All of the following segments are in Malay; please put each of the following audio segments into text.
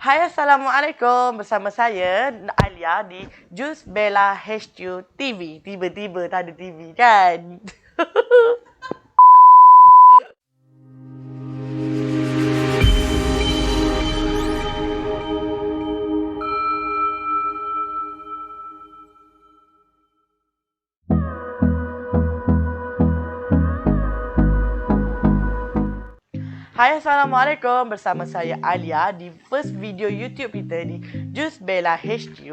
Hai, Assalamualaikum. Bersama saya, Alia di Jus Bella HQ TV. Tiba-tiba tak ada TV kan? Hai, Assalamualaikum. Bersama saya Alia di first video YouTube kita di Jus Bella HQ.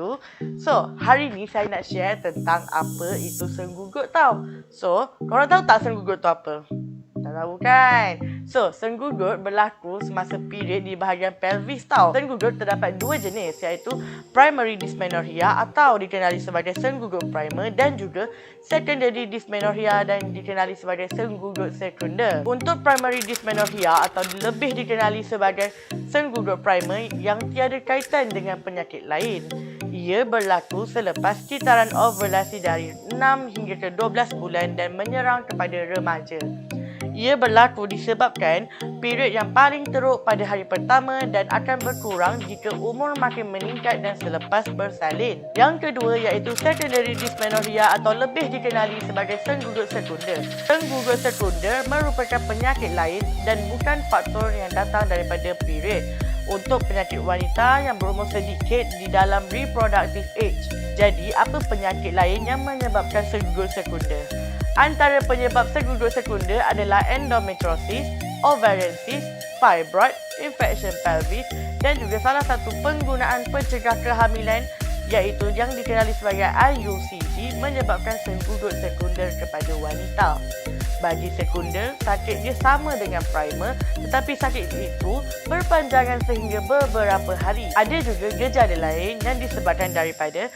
So, hari ni saya nak share tentang apa itu senggugut tau. So, korang tahu tak senggugut tu apa? Tak tahu kan? So, senggugut berlaku semasa period di bahagian pelvis tau. Senggugut terdapat dua jenis, iaitu primary dysmenorrhea atau dikenali sebagai senggugut primer dan juga secondary dysmenorrhea dan dikenali sebagai senggugut sekunder. Untuk primary dysmenorrhea atau lebih dikenali sebagai senggugut primer yang tiada kaitan dengan penyakit lain. Ia berlaku selepas kitaran ovulasi dari 6 hingga ke 12 bulan dan menyerang kepada remaja. Ia berlaku disebabkan period yang paling teruk pada hari pertama dan akan berkurang jika umur makin meningkat dan selepas bersalin. Yang kedua iaitu secondary dysmenorrhea atau lebih dikenali sebagai senggugut sekunder. Senggugut sekunder merupakan penyakit lain dan bukan faktor yang datang daripada period untuk penyakit wanita yang berumur sedikit di dalam reproductive age. Jadi, apa penyakit lain yang menyebabkan senggugut sekunder? Antara penyebab senggugut sekunder adalah endometriosis, ovarian cyst, fibroid, infection pelvis dan juga salah satu penggunaan pencegah kehamilan iaitu yang dikenali sebagai IUCD menyebabkan senggugut sekunder kepada wanita. Bagi sekunder, sakitnya sama dengan primer tetapi sakit itu berpanjangan sehingga beberapa hari. Ada juga gejala lain yang disebabkan daripada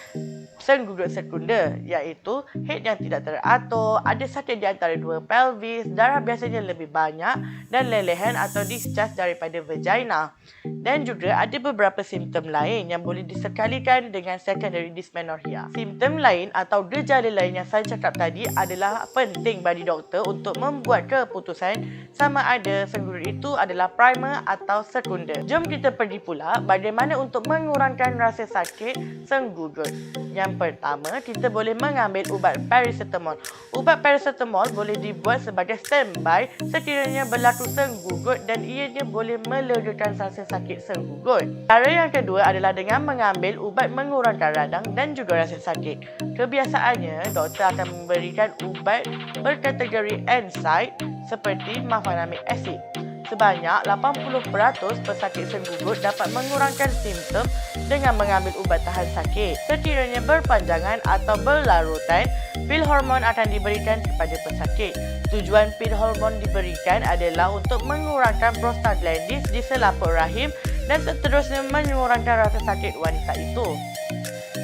senggugut sekunder iaitu head yang tidak teratur, ada sakit di antara dua pelvis, darah biasanya lebih banyak dan lelehan atau discharge daripada vagina. Dan juga ada beberapa simptom lain yang boleh disekalikan dengan secondary dysmenorrhea. Simptom lain atau gejala lain yang saya cakap tadi adalah penting bagi doktor untuk membuat keputusan sama ada senggugut itu adalah primer atau sekunder. Jom kita pergi pula bagaimana untuk mengurangkan rasa sakit senggugut. Yang pertama, kita boleh mengambil ubat paracetamol. Ubat paracetamol boleh dibuat sebagai standby sekiranya berlaku senggugut dan ianya boleh melegakan rasa sakit senggugut. Cara yang kedua adalah dengan mengambil ubat mengurangkan radang dan juga rasa sakit. Kebiasaannya, doktor akan memberikan ubat berkategori NSAID seperti mefenamic acid. Sebanyak 80% pesakit senggugut dapat mengurangkan simptom dengan mengambil ubat tahan sakit. Sekiranya berpanjangan atau berlarutan, pil hormon akan diberikan kepada pesakit. Tujuan pil hormon diberikan adalah untuk mengurangkan prostaglandins di selaput rahim dan seterusnya mengurangkan rasa sakit wanita itu.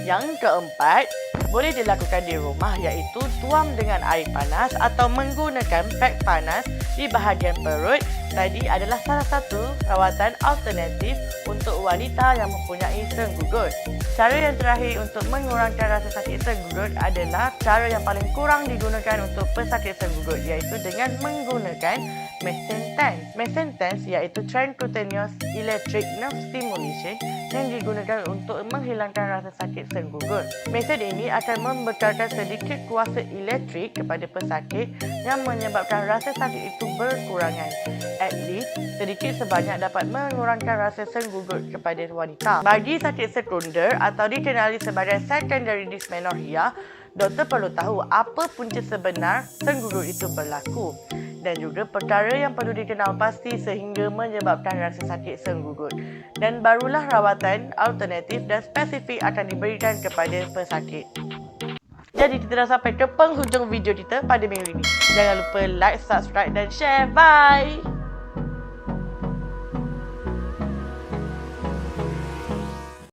Yang keempat, boleh dilakukan di rumah iaitu tuam dengan air panas atau menggunakan pek panas di bahagian perut. Tadi adalah salah satu rawatan alternatif untuk wanita yang mempunyai senggugut. Cara yang terakhir untuk mengurangkan rasa sakit senggugut adalah cara yang paling kurang digunakan untuk pesakit senggugut iaitu dengan menggunakan mesentense. Mesentense iaitu transcutaneous electric nerve stimulation yang digunakan untuk menghilangkan rasa sakit senggugut. Metod ini akan membekalkan sedikit kuasa elektrik kepada pesakit yang menyebabkan rasa sakit itu berkurangan. At least, sedikit sebanyak dapat mengurangkan rasa senggugut kepada wanita. Bagi sakit sekunder atau dikenali sebagai secondary dysmenorrhea, doktor perlu tahu apa punca sebenar senggugut itu berlaku dan juga perkara yang perlu dikenal pasti sehingga menyebabkan rasa sakit senggugut. Dan barulah rawatan alternatif dan spesifik akan diberikan kepada pesakit. Jadi kita dah sampai ke penghujung video kita pada minggu ini. Jangan lupa like, subscribe dan share. Bye!